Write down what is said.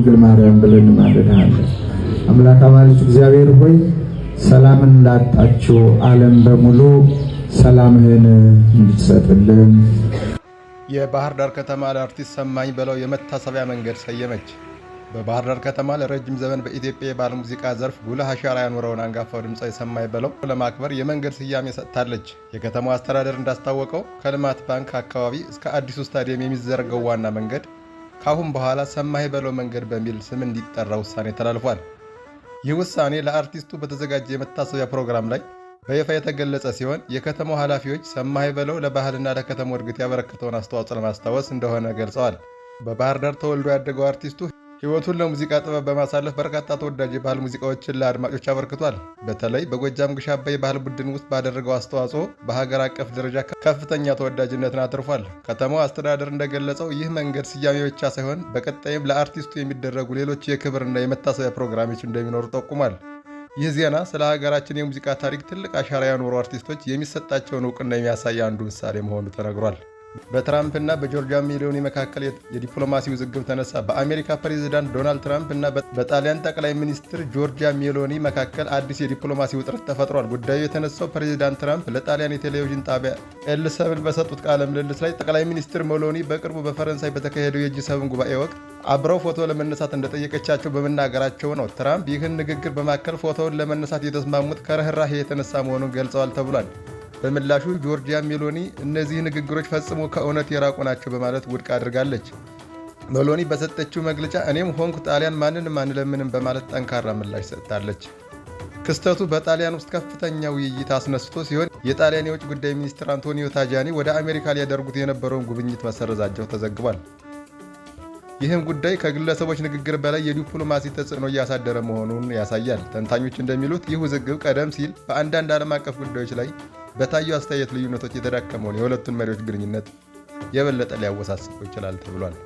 ድንግል ማርያም ብለን እንማልዳለን። አምላክ አማኑኤል እግዚአብሔር ሆይ ሰላምን ላጣችው ዓለም በሙሉ ሰላምህን እንድትሰጥልን። የባህር ዳር ከተማ ለአርቲስት ሰማኝ በለው የመታሰቢያ መንገድ ሰየመች። በባህር ዳር ከተማ ለረጅም ዘመን በኢትዮጵያ የባህል ሙዚቃ ዘርፍ ጉልህ አሻራ ያኖረውን አንጋፋው ድምፃዊ ሰማኝ በለው ለማክበር የመንገድ ስያሜ ሰጥታለች። የከተማው አስተዳደር እንዳስታወቀው ከልማት ባንክ አካባቢ እስከ አዲሱ ስታዲየም የሚዘረገው ዋና መንገድ ካሁን በኋላ ሰማኝ በለው መንገድ በሚል ስም እንዲጠራ ውሳኔ ተላልፏል። ይህ ውሳኔ ለአርቲስቱ በተዘጋጀ የመታሰቢያ ፕሮግራም ላይ በይፋ የተገለጸ ሲሆን የከተማው ኃላፊዎች ሰማኝ በለው ለባህልና ለከተማው እድገት ያበረከተውን አስተዋጽኦ ለማስታወስ እንደሆነ ገልጸዋል። በባህር ዳር ተወልዶ ያደገው አርቲስቱ ሕይወቱን ለሙዚቃ ጥበብ በማሳለፍ በርካታ ተወዳጅ የባህል ሙዚቃዎችን ለአድማጮች አበርክቷል። በተለይ በጎጃም ግሽ አባይ ባህል ቡድን ውስጥ ባደረገው አስተዋጽኦ በሀገር አቀፍ ደረጃ ከፍተኛ ተወዳጅነትን አትርፏል። ከተማው አስተዳደር እንደገለጸው ይህ መንገድ ስያሜ ብቻ ሳይሆን በቀጣይም ለአርቲስቱ የሚደረጉ ሌሎች የክብርና የመታሰቢያ ፕሮግራሞች እንደሚኖሩ ጠቁሟል። ይህ ዜና ስለ ሀገራችን የሙዚቃ ታሪክ ትልቅ አሻራ ያኖሩ አርቲስቶች የሚሰጣቸውን እውቅና የሚያሳይ አንዱ ምሳሌ መሆኑ ተነግሯል። በትራምፕና በጆርጂያ ሜሎኒ መካከል የዲፕሎማሲ ውዝግብ ተነሳ። በአሜሪካ ፕሬዝዳንት ዶናልድ ትራምፕ እና በጣሊያን ጠቅላይ ሚኒስትር ጆርጂያ ሜሎኒ መካከል አዲስ የዲፕሎማሲ ውጥረት ተፈጥሯል። ጉዳዩ የተነሳው ፕሬዝዳንት ትራምፕ ለጣሊያን የቴሌቪዥን ጣቢያ ኤል7 በሰጡት ቃለ ምልልስ ላይ ጠቅላይ ሚኒስትር ሜሎኒ በቅርቡ በፈረንሳይ በተካሄደው የጂ7 ጉባኤ ወቅት አብረው ፎቶ ለመነሳት እንደጠየቀቻቸው በመናገራቸው ነው። ትራምፕ ይህን ንግግር በማከል ፎቶውን ለመነሳት የተስማሙት ከርህራሄ የተነሳ መሆኑን ገልጸዋል ተብሏል። በምላሹ ጆርጂያ ሜሎኒ እነዚህ ንግግሮች ፈጽሞ ከእውነት የራቁ ናቸው በማለት ውድቅ አድርጋለች። ሜሎኒ በሰጠችው መግለጫ እኔም ሆንኩ ጣሊያን ማንንም አንለምንም በማለት ጠንካራ ምላሽ ሰጥታለች። ክስተቱ በጣሊያን ውስጥ ከፍተኛ ውይይት አስነስቶ ሲሆን የጣሊያን የውጭ ጉዳይ ሚኒስትር አንቶኒዮ ታጃኒ ወደ አሜሪካ ሊያደርጉት የነበረውን ጉብኝት መሰረዛቸው ተዘግቧል። ይህም ጉዳይ ከግለሰቦች ንግግር በላይ የዲፕሎማሲ ተጽዕኖ እያሳደረ መሆኑን ያሳያል። ተንታኞች እንደሚሉት ይህ ውዝግብ ቀደም ሲል በአንዳንድ ዓለም አቀፍ ጉዳዮች ላይ በታዩ አስተያየት ልዩነቶች የተዳከመውን የሁለቱን መሪዎች ግንኙነት የበለጠ ሊያወሳስበው ይችላል ተብሏል።